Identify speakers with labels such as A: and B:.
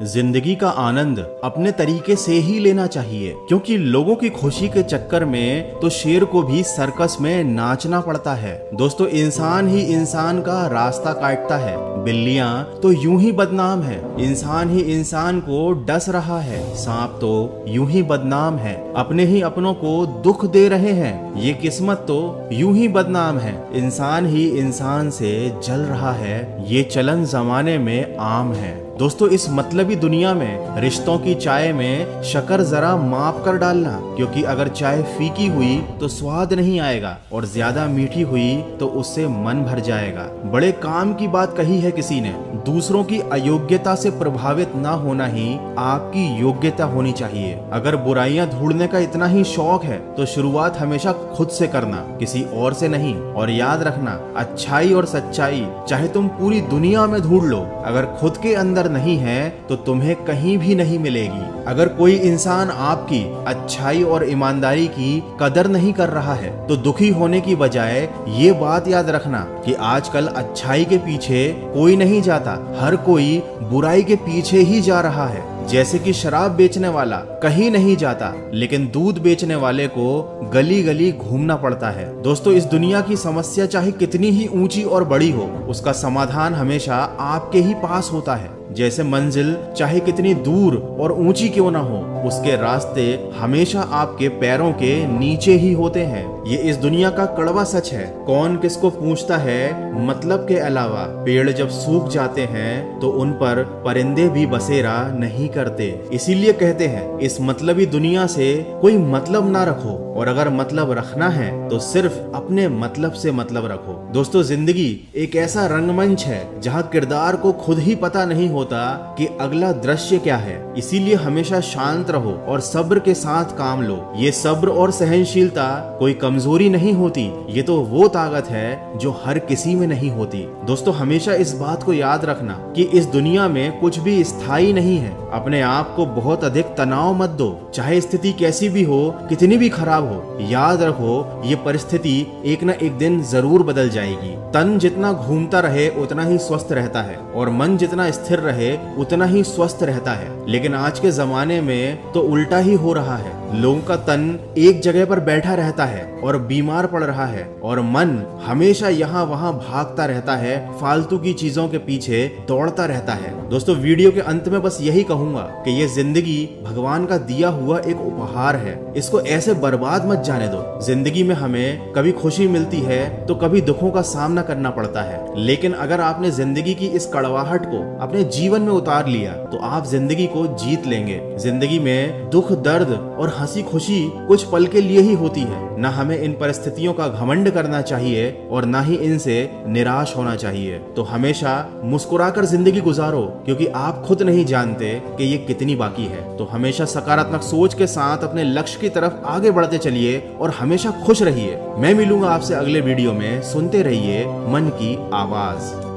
A: जिंदगी का आनंद अपने तरीके से ही लेना चाहिए, क्योंकि लोगों की खुशी के चक्कर में तो शेर को भी सर्कस में नाचना पड़ता है। दोस्तों, इंसान ही इंसान का रास्ता काटता है, बिल्लियां तो यूं ही बदनाम है, इंसान ही इंसान को डस रहा है, सांप तो यूं ही बदनाम है, अपने ही अपनों को दुख दे रहे हैं, ये किस्मत तो यूं ही बदनाम है, इंसान ही इंसान से जल रहा है, ये चलन जमाने में आम है। दोस्तों, इस मतलबी दुनिया में रिश्तों की चाय में शक्कर जरा माप कर डालना, क्योंकि अगर चाय फीकी हुई तो स्वाद नहीं आएगा और ज्यादा मीठी हुई तो उससे मन भर जाएगा। बड़े काम की बात कही है किसी ने, दूसरों की अयोग्यता से प्रभावित ना होना ही आपकी योग्यता होनी चाहिए। अगर बुराइयां ढूंढने का इतना ही शौक है तो शुरुआत हमेशा खुद से करना, किसी और से नहीं। और याद रखना, अच्छाई और सच्चाई चाहे तुम पूरी दुनिया में ढूंढ लो, अगर खुद के अंदर नहीं है तो तुम्हें कहीं भी नहीं मिलेगी। अगर कोई इंसान आपकी अच्छाई और ईमानदारी की कदर नहीं कर रहा है तो दुखी होने की बजाय ये बात याद रखना कि आजकल अच्छाई के पीछे कोई नहीं जाता, हर कोई बुराई के पीछे ही जा रहा है। जैसे कि शराब बेचने वाला कहीं नहीं जाता, लेकिन दूध बेचने वाले को गली गली घूमना पड़ता है। दोस्तों, इस दुनिया की समस्या चाहे कितनी ही ऊंची और बड़ी हो, उसका समाधान हमेशा आपके ही पास होता है। जैसे मंजिल चाहे कितनी दूर और ऊंची क्यों ना हो, उसके रास्ते हमेशा आपके पैरों के नीचे ही होते हैं। ये इस दुनिया का कड़वा सच है। कौन किसको पूछता है मतलब के अलावा, पेड़ जब सूख जाते हैं तो उन पर परिंदे भी बसेरा नहीं करते। इसीलिए कहते हैं, इस मतलबी दुनिया से कोई मतलब ना रखो, और अगर मतलब रखना है तो सिर्फ अपने मतलब से मतलब रखो। दोस्तों, जिंदगी एक ऐसा रंगमंच है जहाँ किरदार को खुद ही पता नहीं होता कि अगला दृश्य क्या है। इसीलिए हमेशा शांत रहो और सब्र के साथ काम लो। ये सब्र और सहनशीलता कोई कमजोरी नहीं होती, ये तो वो ताकत है जो हर किसी में नहीं होती। दोस्तों, हमेशा इस बात को याद रखना कि इस दुनिया में कुछ भी स्थायी नहीं है। अपने आप को बहुत अधिक तनाव मत दो, चाहे स्थिति कैसी भी हो, कितनी भी खराब हो। याद रखो, ये परिस्थिति एक न एक दिन जरूर बदल जाएगी। तन जितना घूमता रहे उतना ही स्वस्थ रहता है, और मन जितना स्थिर रहे उतना ही स्वस्थ रहता है। लेकिन आज के जमाने में तो उल्टा ही हो रहा है। लोगों का तन एक जगह पर बैठा रहता है और बीमार पड़ रहा है, और मन हमेशा यहाँ वहाँ भागता रहता है, फालतू की चीजों के पीछे दौड़ता रहता है। दोस्तों, वीडियो के अंत में बस यही कहूंगा कि ये जिंदगी भगवान का दिया हुआ एक उपहार है, इसको ऐसे बर्बाद मत जाने दो। जिंदगी में हमें कभी खुशी मिलती है तो कभी दुखों का सामना करना पड़ता है, लेकिन अगर आपने जिंदगी की इस कड़वाहट को अपने जीवन में उतार लिया तो आप जिंदगी को जीत लेंगे। जिंदगी में दुख, दर्द और हंसी खुशी कुछ पल के लिए ही होती है। ना हमें इन परिस्थितियों का घमंड करना चाहिए और ना ही इनसे निराश होना चाहिए। तो हमेशा मुस्कुराकर जिंदगी गुजारो, क्योंकि आप खुद नहीं जानते कि ये कितनी बाकी है। तो हमेशा सकारात्मक सोच के साथ अपने लक्ष्य की तरफ आगे बढ़ते चलिए और हमेशा खुश रहिए। मैं मिलूंगा आपसे अगले वीडियो में। सुनते रहिए मन की आवाज।